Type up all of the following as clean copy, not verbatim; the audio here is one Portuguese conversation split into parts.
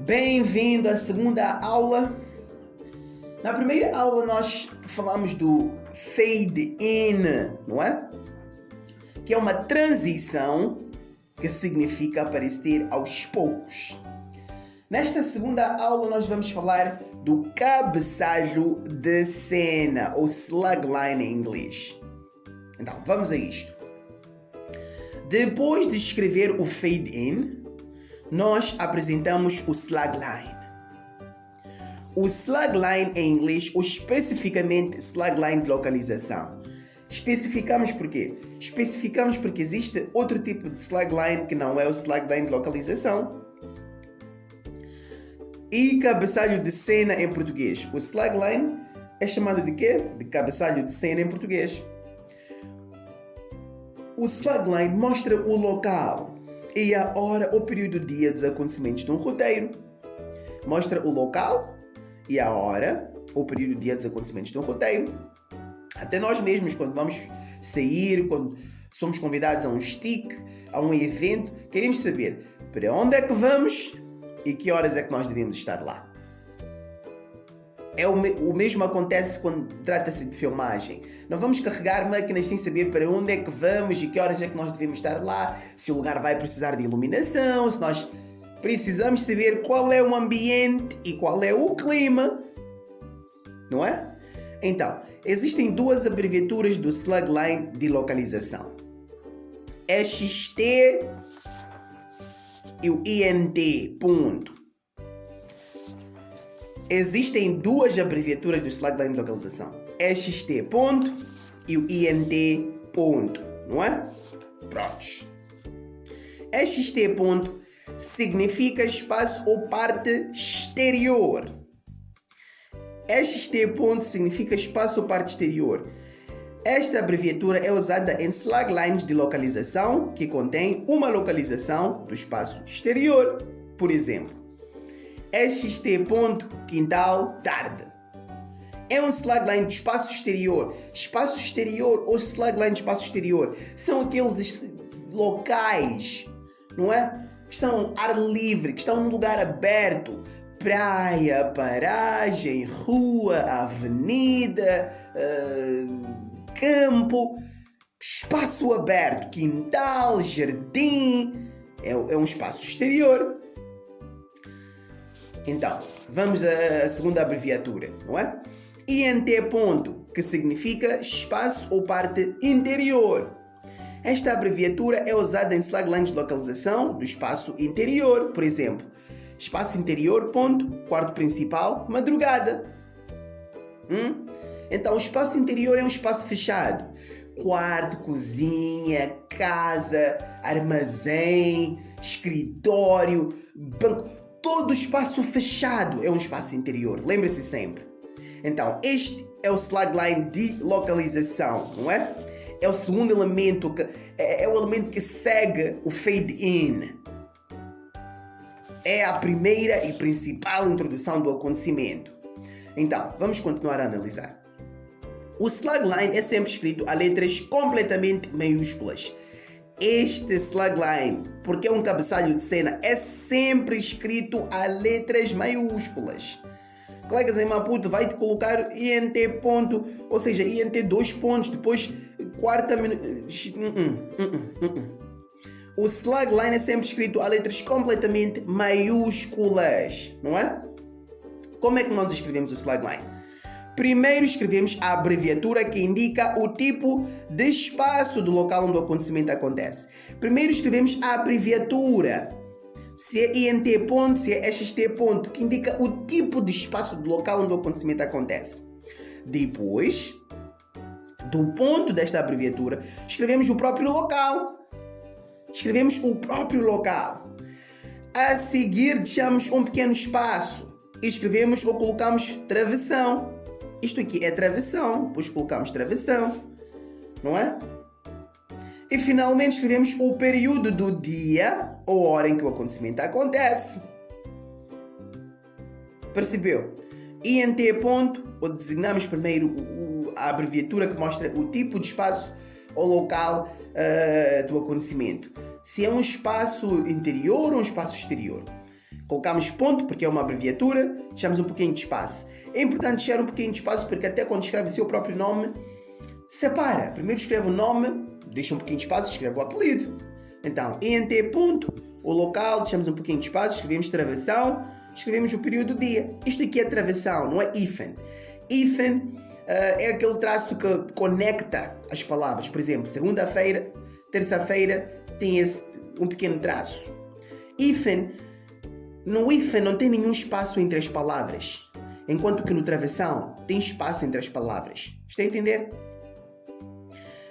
Bem-vindo à segunda aula. Na primeira aula nós falamos do fade in, não é? Que é uma transição que significa aparecer aos poucos. Nesta segunda aula nós vamos falar do cabeçalho de cena, ou slagline em inglês. Então, vamos a isto. Depois de escrever o fade in, nós apresentamos o slagline. O slagline em inglês, ou especificamente slagline de localização. Especificamos por quê? Especificamos porque existe outro tipo de slagline que não é o slagline de localização. E cabeçalho de cena em português. O slagline é chamado de quê? De cabeçalho de cena em português. O slagline mostra o local e a hora ou período do dia dos acontecimentos de um roteiro. Mostra o local e a hora ou período do dia dos acontecimentos de um roteiro. Até nós mesmos, quando vamos sair, quando somos convidados a um stick, a um evento, queremos saber para onde é que vamos e que horas é que nós devemos estar lá. O mesmo acontece quando trata-se de filmagem. Não vamos carregar máquinas sem saber para onde é que vamos e que horas é que nós devemos estar lá, se o lugar vai precisar de iluminação, se nós precisamos saber qual é o ambiente e qual é o clima, não é? Então, existem duas abreviaturas do slagline de localização. XT e o INT, ponto. Existem duas abreviaturas do slagline de localização. XT, ponto, e o INT, ponto, não é? Prontos. XT, ponto, significa espaço ou parte exterior. XT, ponto, significa espaço ou parte exterior. Esta abreviatura é usada em slaglines de localização que contém uma localização do espaço exterior. Por exemplo, XT, ponto, quintal, tarde. É um slagline de espaço exterior. Espaço exterior ou slagline de espaço exterior são aqueles locais, não é? Que estão ao ar livre, que estão num lugar aberto. Praia, paragem, rua, avenida, campo, espaço aberto, quintal, jardim, é um espaço exterior. Então, vamos à segunda abreviatura, não é? INT, ponto, que significa espaço ou parte interior. Esta abreviatura é usada em slaglines de localização do espaço interior, por exemplo, espaço interior, ponto, quarto principal, madrugada. Então, o espaço interior é um espaço fechado. Quarto, cozinha, casa, armazém, escritório, banco. Todo espaço fechado é um espaço interior. Lembre-se sempre. Então, este é o slagline de localização, não é? É o segundo elemento, é o elemento que segue o fade in. É a primeira e principal introdução do acontecimento. Então, vamos continuar a analisar. O slagline é sempre escrito a letras completamente maiúsculas. Este slagline, porque é um cabeçalho de cena, é sempre escrito a letras maiúsculas. Colegas em Maputo vai-te colocar INT ponto, ou seja, INT 2 pontos, depois quarta... O slagline é sempre escrito a letras completamente maiúsculas, não é? Como é que nós escrevemos o slagline? Primeiro escrevemos a abreviatura que indica o tipo de espaço do local onde o acontecimento acontece. Primeiro escrevemos a abreviatura. Se é INT ponto, se é XT ponto, que indica o tipo de espaço do local onde o acontecimento acontece. Depois, do ponto desta abreviatura, escrevemos o próprio local. Escrevemos o próprio local. A seguir, deixamos um pequeno espaço e escrevemos ou colocamos travessão. Isto aqui é travessão, depois colocamos travessão, não é? E finalmente escrevemos o período do dia ou hora em que o acontecimento acontece. Percebeu? INT ponto, ou designamos primeiro a abreviatura que mostra o tipo de espaço ou local do acontecimento. Se é um espaço interior ou um espaço exterior. Colocamos ponto porque é uma abreviatura, deixamos um pouquinho de espaço. É importante deixar um pouquinho de espaço porque até quando escreve o seu próprio nome, separa. Primeiro escreve o nome, deixa um pouquinho de espaço, escreve o apelido. Então, ENT ponto, o local, deixamos um pouquinho de espaço, escrevemos travessão, escrevemos o período do dia. Isto aqui é travessão, não é hífen. Hífen é aquele traço que conecta as palavras. Por exemplo, segunda-feira, terça-feira tem um pequeno traço. Hífen, no hífen não tem nenhum espaço entre as palavras, enquanto que no travessão tem espaço entre as palavras. Está a entender?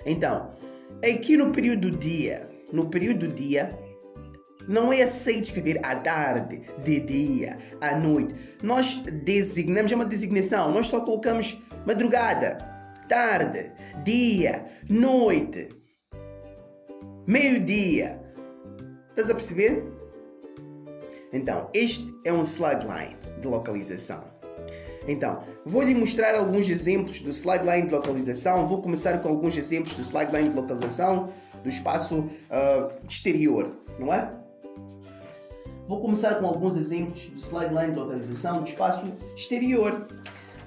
Então, aqui no período do dia, não é aceito escrever à tarde, de dia, à noite. Nós designamos, é uma designação, nós só colocamos madrugada, tarde, dia, noite, meio-dia. Estás a perceber? Então, este é um slagline de localização. Então, vou-lhe mostrar alguns exemplos do slagline de localização. Vou começar com alguns exemplos do slagline de localização do espaço exterior, não é? Vou começar com alguns exemplos do slagline de localização do espaço exterior.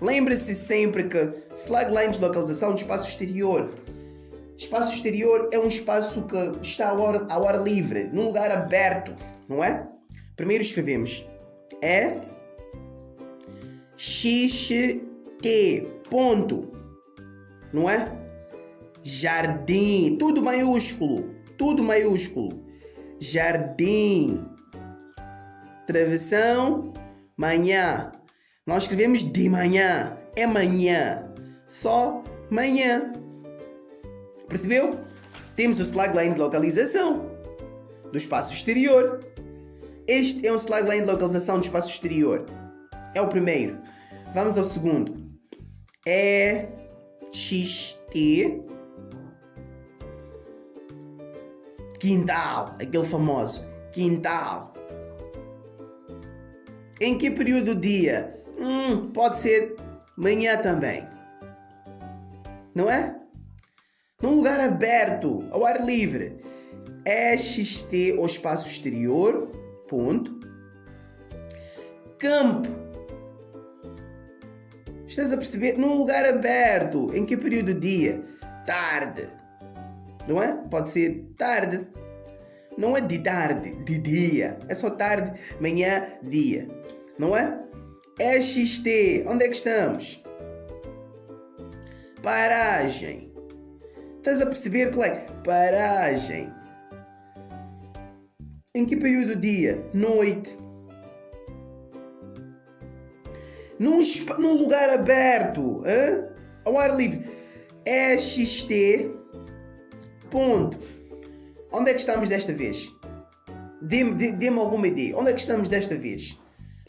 Lembre-se sempre que slagline de localização do espaço exterior. Espaço exterior é um espaço que está ao ar livre, num lugar aberto, não é? Primeiro escrevemos XT, ponto, não é? Jardim, tudo maiúsculo, jardim, travessão, manhã, nós escrevemos de manhã, é manhã, só manhã, percebeu? Temos o slagline de localização do espaço exterior. Este é um slagline de localização do espaço exterior. É o primeiro. Vamos ao segundo. XT. Quintal. Aquele famoso. Quintal. Em que período do dia? Pode ser manhã também. Não é? Num lugar aberto, ao ar livre. XT, o espaço exterior. Ponto. Campo. Estás a perceber? Num lugar aberto. Em que período do dia? Tarde. Não é? Pode ser tarde. Não é de tarde, de dia. É só tarde, manhã, dia. Não é? XT. Onde é que estamos? Paragem. Estás a perceber, Clay? Paragem. Em que período do dia? Noite. Num lugar aberto, ao ar livre. XT. Ponto. Onde é que estamos desta vez? Dê-me alguma ideia. Onde é que estamos desta vez?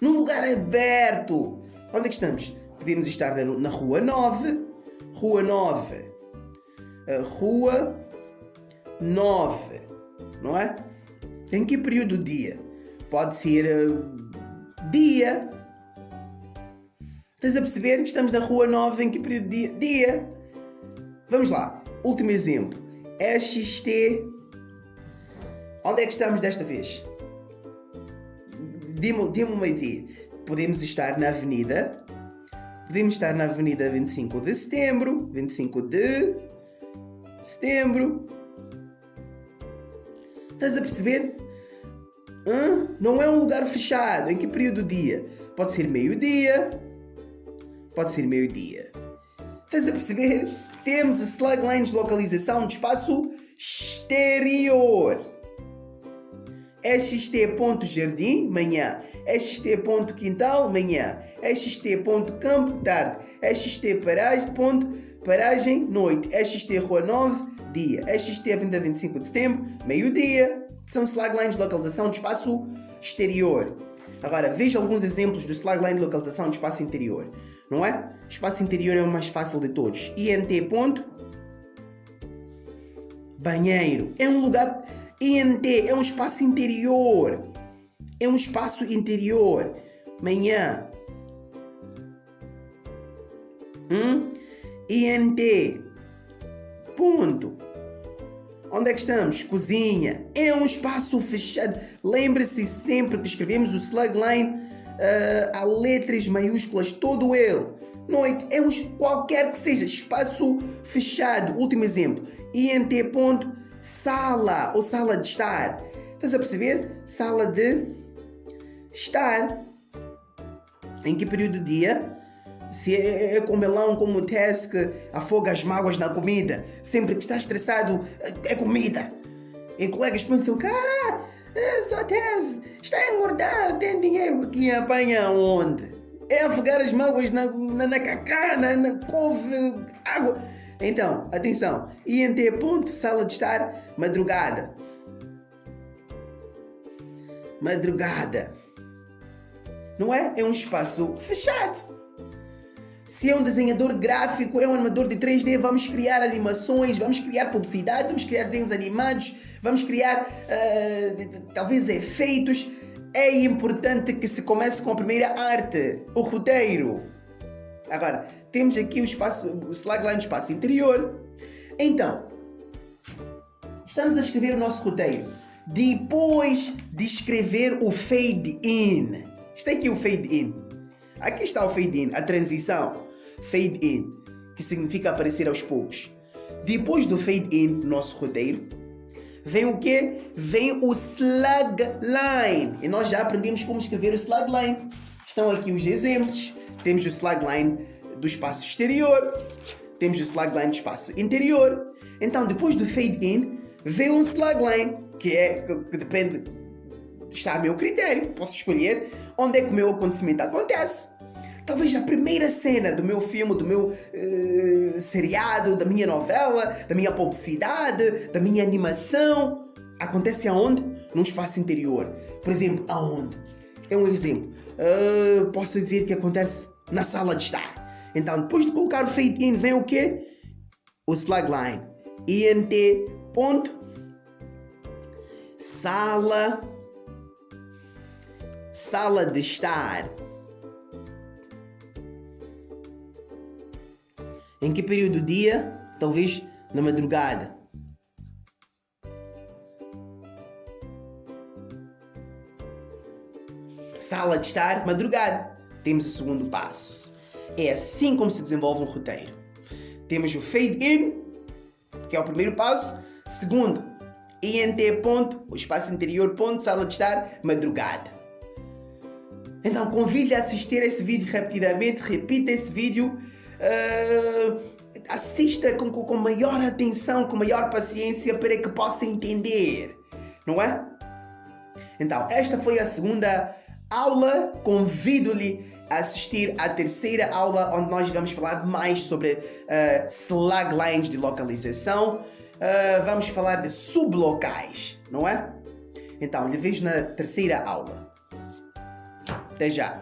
Num lugar aberto. Onde é que estamos? Podemos estar na Rua 9. Rua 9. Rua 9. Não é? Em que período do dia? Pode ser dia. Estás a perceber? Estamos na Rua 9. Em que período do dia? Dia. Vamos lá. Último exemplo. XT. Onde é que estamos desta vez? Dê-me uma ideia. Podemos estar na Avenida. Podemos estar na Avenida 25 de Setembro. 25 de Setembro. Estás a perceber? Não é um lugar fechado. Em que período do dia? Pode ser meio-dia. Pode ser meio-dia. Estás a perceber? Temos slaglines de localização de espaço exterior. XT.jardim, manhã. XT.quintal, manhã. XT.campo, tarde. XT paragem, noite. XT Rua 9, dia. XT Avenida 25 de Setembro, meio-dia. São slaglines de localização de espaço exterior. Agora, veja alguns exemplos do slagline de localização de espaço interior. Não é? Espaço interior é o mais fácil de todos. INT. Banheiro. É um lugar... INT é um espaço interior. É um espaço interior. Manhã. INT. Ponto. Onde é que estamos? Cozinha. É um espaço fechado. Lembre-se sempre que escrevemos o slagline, há letras maiúsculas, todo ele. Noite é qualquer que seja, espaço fechado. Último exemplo. INT ponto, sala ou sala de estar. Estás a perceber? Sala de estar. Em que período do dia? Se é comelão, como task, afoga as mágoas na comida. Sempre que está estressado, é comida. E colegas pensam que só tese, está a engordar, tem dinheiro que apanha onde? É afogar as mágoas na cacá, na couve, água. Então, atenção. INT ponto, sala de estar, madrugada. Madrugada. Não é? É um espaço fechado. Se é um desenhador gráfico, é um animador de 3D, vamos criar animações, vamos criar publicidade, vamos criar desenhos animados, vamos criar talvez efeitos. É importante que se comece com a primeira arte, o roteiro. Agora, temos aqui o slagline do espaço interior. Então, estamos a escrever o nosso roteiro. Depois de escrever o fade in. Está aqui o fade in. Aqui está o fade in, a transição. Fade in, que significa aparecer aos poucos. Depois do fade in, nosso roteiro, vem o quê? Vem o slagline. E nós já aprendemos como escrever o slagline. Estão aqui os exemplos. Temos o slagline do espaço exterior. Temos o slagline do espaço interior. Então, depois do fade in, vem um slagline, que depende... Está a meu critério, posso escolher onde é que o meu acontecimento acontece. Talvez a primeira cena do meu filme, do meu seriado, da minha novela, da minha publicidade, da minha animação, acontece aonde? Num espaço interior. Por exemplo, aonde? É um exemplo. Posso dizer que acontece na sala de estar. Então, depois de colocar o fade in, vem o quê? O slagline. INT ponto, sala de estar. Em que período do dia? Talvez na madrugada. Sala de estar, madrugada. Temos o segundo passo. É assim como se desenvolve um roteiro. Temos o fade in, que é o primeiro passo. Segundo, INT ponto, o espaço interior ponto, sala de estar, madrugada. Então convido-lhe a assistir esse vídeo repetidamente, repita esse vídeo, assista com maior atenção, com maior paciência para que possa entender, não é? Então, esta foi a segunda aula, convido-lhe a assistir à terceira aula, onde nós vamos falar mais sobre slaglines de localização, vamos falar de sublocais, não é? Então, lhe vejo na terceira aula. Até já!